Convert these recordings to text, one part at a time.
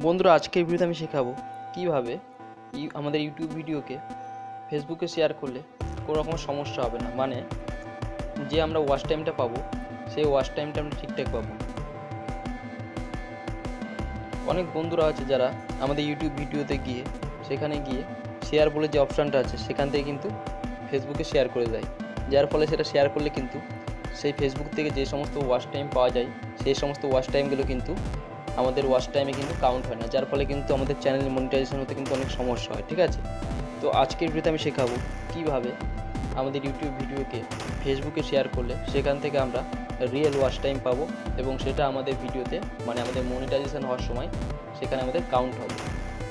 বন্ধুরা, আজকের ভিডিওতে আমি শেখাবো কীভাবে আমাদের ইউটিউব ভিডিওকে ফেসবুকে শেয়ার করলে কোনো রকম সমস্যা হবে না। মানে যে আমরা ওয়াচ টাইমটা পাবো সেই ওয়াচ টাইমটা আমরা ঠিকঠাক পাবো। অনেক বন্ধুরা আছে যারা আমাদের ইউটিউব ভিডিওতে গিয়ে সেখানে গিয়ে শেয়ার বলে যে অপশানটা আছে সেখান থেকে কিন্তু ফেসবুকে শেয়ার করে দেয়, যার ফলে সেটা শেয়ার করলে কিন্তু সেই ফেসবুক থেকে যে সমস্ত ওয়াচ টাইম পাওয়া যায় সেই সমস্ত ওয়াচ টাইমগুলো কিন্তু আমাদের ওয়াচ টাইমে কিন্তু কাউন্ট হয় না, যার ফলে কিন্তু আমাদের চ্যানেল মনিটাইজেশন হতে কিন্তু অনেক সমস্যা হয়। ঠিক আছে, তো আজকের ভিডিওতে আমি শেখাবো কীভাবে আমাদের ইউটিউব ভিডিওকে ফেসবুকে শেয়ার করলে সেখান থেকে আমরা রিয়েল ওয়াচ টাইম পাবো এবং সেটা আমাদের ভিডিওতে মানে আমাদের মনিটাইজেশন হওয়ার সময় সেখানে আমাদের কাউন্ট হবে।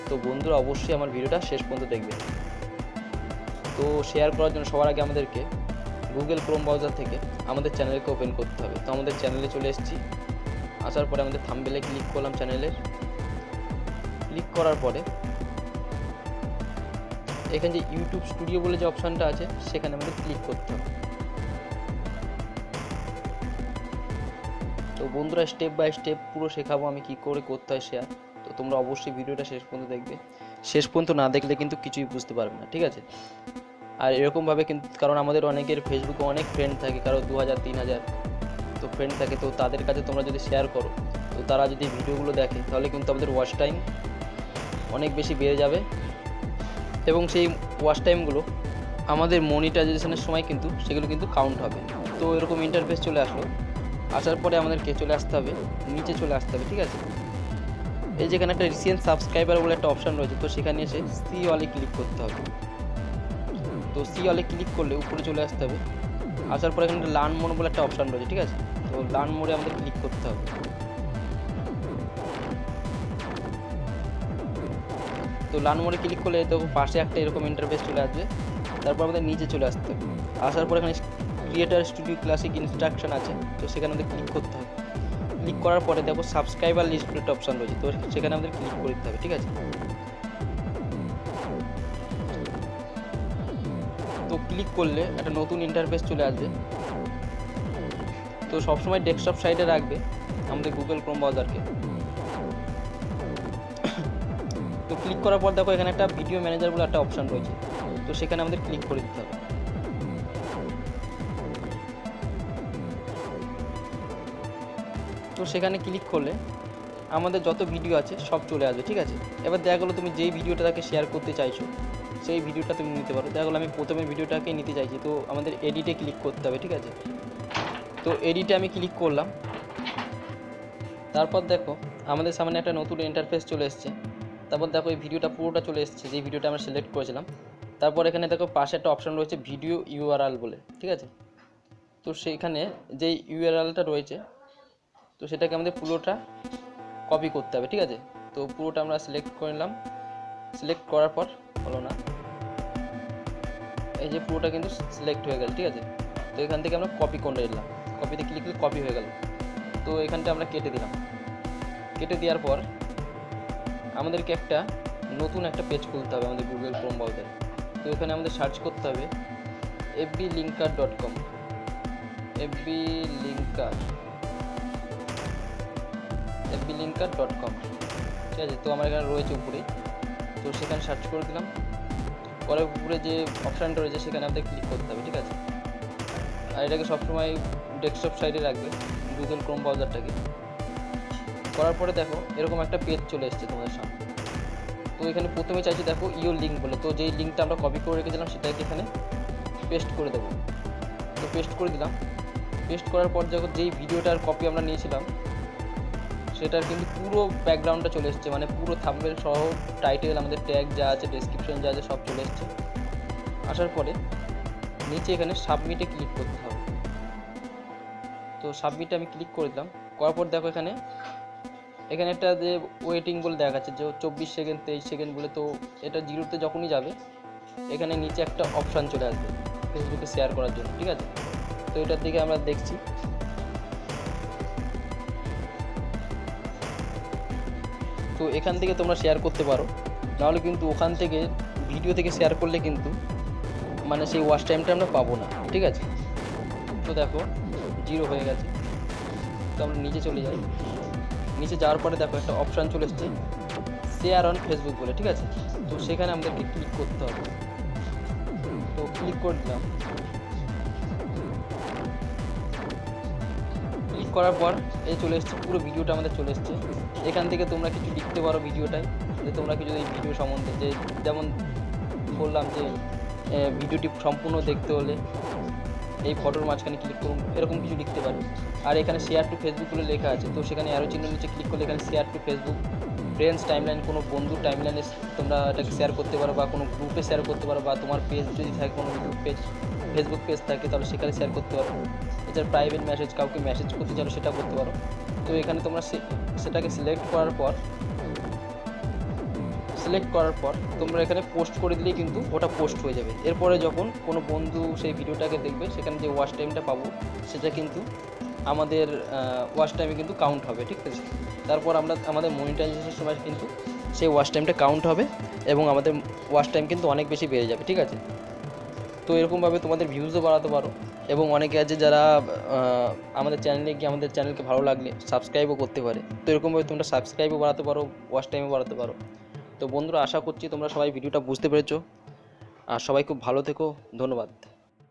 তো বন্ধুরা, অবশ্যই আমার ভিডিওটা শেষ পর্যন্ত দেখবে। তো শেয়ার করার জন্য সবার আগে আমাদেরকে গুগল ক্রোম ব্রাউজার থেকে আমাদের চ্যানেলকে ওপেন করতে হবে। তো আমাদের চ্যানেলে চলে এসেছি, আসার পরে আমাদের থাম্বনেলে ক্লিক করলাম। চ্যানেলের ক্লিক করার পরে এখানে যে ইউটিউব স্টুডিও বলে যে অপশানটা আছে সেখানে আমাদের ক্লিক করতে হবে। তো বন্ধুরা, স্টেপ বাই স্টেপ পুরো শেখাবো আমি কী করে করতে হয় শেয়ার। তো তোমরা অবশ্যই ভিডিওটা শেষ পর্যন্ত দেখবে, শেষ পর্যন্ত না দেখলে কিন্তু কিছুই বুঝতে পারবে না। ঠিক আছে, আর এরকমভাবে কিন্তু কারণ আমাদের অনেকের ফেসবুকে অনেক ফ্রেন্ড থাকে, কারো 2000 3000 তো ফ্রেন্ড থাকে, তো তাদের কাছে তোমরা যদি শেয়ার করো তো তারা যদি ভিডিওগুলো দেখে তাহলে কিন্তু আমাদের ওয়াচ টাইম অনেক বেশি বেড়ে যাবে এবং সেই ওয়াচ টাইমগুলো আমাদের মনিটাইজেশনের সময় কিন্তু সেগুলো কিন্তু কাউন্ট হবে। তো এরকম ইন্টারফেস চলে আসলো, আসার পরে আমাদেরকে চলে আসতে হবে, নিচে চলে আসতে হবে। ঠিক আছে, এই যেখানে একটা রিসেন্ট সাবস্ক্রাইবার বলে একটা অপশান রয়েছে, তো সেখানে এসে সি অলে ক্লিক করতে হবে। তো সি অলে ক্লিক করলে উপরে চলে আসতে হবে, আসার পরে এখানে লার্ন মোড বলে একটা অপশান রয়েছে। ঠিক আছে, তো লার্ন মোডে আমাদের ক্লিক করতে হবে। তো লার্ন মোডে ক্লিক করলে দেখো পাশে একটা এরকম ইন্টারফেস চলে আসবে, তারপর আমাদের নিচে চলে আসতে হবে। আসার পর এখানে ক্রিয়েটার স্টুডিও ক্লাসিক ইনস্ট্রাকশন আছে, তো সেখানে আমাদের ক্লিক করতে হবে। ক্লিক করার পরে দেখো সাবস্ক্রাইবার লিস্ট বলে একটা অপশান রয়েছে, তো সেখানে আমাদের ক্লিক করে দিতে হবে। ঠিক আছে, তো ক্লিক করলে একটা নতুন ইন্টারফেস চলে আসবে। তো সবসময় ডেস্কটপ সাইডে রাখবে আমাদের গুগল ক্রোম ব্রাউজারকে। তো ক্লিক করার পর দেখো এখানে একটা ভিডিও ম্যানেজার বলে একটা অপশান রয়েছে, তো সেখানে আমাদের ক্লিক করে দিতে হবে। তো সেখানে ক্লিক করলে আমাদের যত ভিডিও আছে সব চলে আসবে। ঠিক আছে, এবার দেখা গেলো তুমি যেই ভিডিওটা তাকে শেয়ার করতে চাইছো সেই ভিডিওটা তুমি নিতে পারো। দেখা গেলো আমি প্রথমে ভিডিওটাকে নিতে চাইছি, তো আমাদের এডিটে ক্লিক করতে হবে। ঠিক আছে, তো এডিটে আমি ক্লিক করলাম, তারপর দেখো আমাদের সামনে একটা নতুন ইন্টারফেস চলে এসছে। তারপর দেখো এই ভিডিওটা পুরোটা চলে এসছে, যে ভিডিওটা আমরা সিলেক্ট করেছিলাম। তারপর এখানে দেখো পাশে একটা অপশান রয়েছে ভিডিও ইউআরএল বলে। ঠিক আছে, তো সেইখানে যে ইউআরএলটা রয়েছে তো সেটাকে আমাদের পুরোটা কপি করতে হবে। ঠিক আছে, তো পুরোটা আমরা সিলেক্ট করে নিলাম, সিলেক্ট করার পর হলো না, এই যে পুরোটা কিন্তু সিলেক্ট হয়ে গেল। ঠিক আছে, তো এখান থেকে আমরা কপি করে নিলাম, কপিতে ক্লিক করলে কপি হয়ে গেল। তো এখানটা আমরা কেটে দিলাম, কেটে দেওয়ার পর আমাদেরকে একটা নতুন একটা পেজ খুলতে হবে আমাদের গুগল ক্রোম ব্রাউজারে। তো এখানে আমাদের সার্চ করতে হবে fblinkar.com, fblinkar.com। ঠিক আছে, তো আমার এখানে রয়েছে উপরে, তো সেখানে সার্চ করে দিলাম, পরে উপরে যে অপশানটা রয়েছে সেখানে আমাদের ক্লিক করতে হবে। ঠিক আছে, আর এটাকে সবসময় ডেস্কটপ সাইডে রাখবে গুগল ক্রোম ব্রাউজারটাকে। করার পরে দেখো এরকম একটা পেজ চলে এসছে তোমাদের সামনে। তো এখানে প্রথমে চাইছে দেখো ইওর লিঙ্ক বলে, তো যেই লিঙ্কটা আমরা কপি করে রেখেছিলাম সেটাকে এখানে পেস্ট করে দেবো। তো পেস্ট করে দিলাম, পেস্ট করার পর দেখো যেই ভিডিওটার কপি আমরা নিয়েছিলাম সেটার কিন্তু পুরো ব্যাকগ্রাউন্ডটা চলে এসছে, মানে পুরো থাম্বনেল সহ টাইটেল আমাদের ট্যাগ যা আছে ডেসক্রিপশন যা আছে সব চলে এসছে। আসার পরে নিচে এখানে সাবমিটে ক্লিক করতে হবে। তো সাবমিটে আমি ক্লিক করে দিলাম, করার পর দেখো এখানে একটা যে ওয়েটিং বলে দেখাচ্ছে যে 24 সেকেন্ড 23 সেকেন্ড বলে, তো এটা জিরোতে যখনই যাবে এখানে নিচে একটা অপশান চলে আসবে ফেসবুকে শেয়ার করার জন্য। ঠিক আছে, তো এটার দিকে আমরা দেখছি। তো এখান থেকে তোমরা শেয়ার করতে পারো, নাহলে কিন্তু ওখান থেকে ভিডিও থেকে শেয়ার করলে কিন্তু মানে সেই ওয়াচ টাইমটা আমরা পাবো না। ঠিক আছে, তো দেখো জিরো হয়ে গেছে, তো আমরা নিচে চলে যাই, নিচে যাওয়ার পরে দেখো একটা অপশান চলে এসছে শেয়ার অন ফেসবুক বলে, ঠিক আছে। তো সেখানে আমাদেরকে ক্লিক করতে হবে। তো ক্লিক করে দিলাম। ক্লিক করার পর এই চলে এসছে, পুরো ভিডিওটা আমাদের চলে এসছে। এখান থেকে তোমরা কিছু লিখতে পারো ভিডিওটায়, যে তোমরা কিছু এই ভিডিও সম্বন্ধে, যে যেমন বললাম যে ভিডিওটি সম্পূর্ণ দেখতে হলে এই ফটোর মাঝখানে ক্লিক করুন, এরকম কিছু লিখতে পারো। আর এখানে শেয়ার টু ফেসবুক বলে লেখা আছে, তো সেখানে অ্যারো চিহ্ন নিচে ক্লিক করলে এখানে share two Facebook, friends timeline, কোনো বন্ধুর টাইমলাইনে তোমরা এটাকে শেয়ার করতে পারো, বা কোনো গ্রুপে শেয়ার করতে পারো, বা তোমার পেজ যদি থাকে কোনো গ্রুপ পেজ, ফেসবুক পেজ থাকে, তাহলে সেখানে শেয়ার করতে পারো। এছাড়া প্রাইভেট মেসেজ, কাউকে মেসেজ করতে চাও সেটা করতে পারো। তো এখানে তোমরা সেটাকে সিলেক্ট করার পর তোমরা এখানে পোস্ট করে দিলেই কিন্তু ওটা পোস্ট হয়ে যাবে। এরপরে যখন কোনো বন্ধু সেই ভিডিওটাকে দেখবে, সেখানে যে ওয়াচ টাইমটা পাবো সেটা কিন্তু আমাদের ওয়াচ টাইমে কিন্তু কাউন্ট হবে, ঠিক আছে। তারপর আমাদের মনিটাইজেশনের সময় কিন্তু সেই ওয়াচ টাইমটা কাউন্ট হবে এবং আমাদের ওয়াচ টাইম কিন্তু অনেক বেশি বেড়ে যাবে, ঠিক আছে। তো এরকমভাবে তোমাদের ভিউজও বাড়াতে পারো, এবং অনেকে আছে যারা আমাদের চ্যানেলে গিয়ে আমাদের চ্যানেলকে ভালো লাগলে সাবস্ক্রাইবও করতে পারে। তো এরকমভাবে তোমরা সাবস্ক্রাইবও বাড়াতে পারো, ওয়াচ টাইমও বাড়াতে পারো। তো বন্ধুরা, আশা করছি তোমরা সবাই ভিডিওটা বুঝতে পেরেছো, আর সবাই খুব ভালো থেকো। ধন্যবাদ।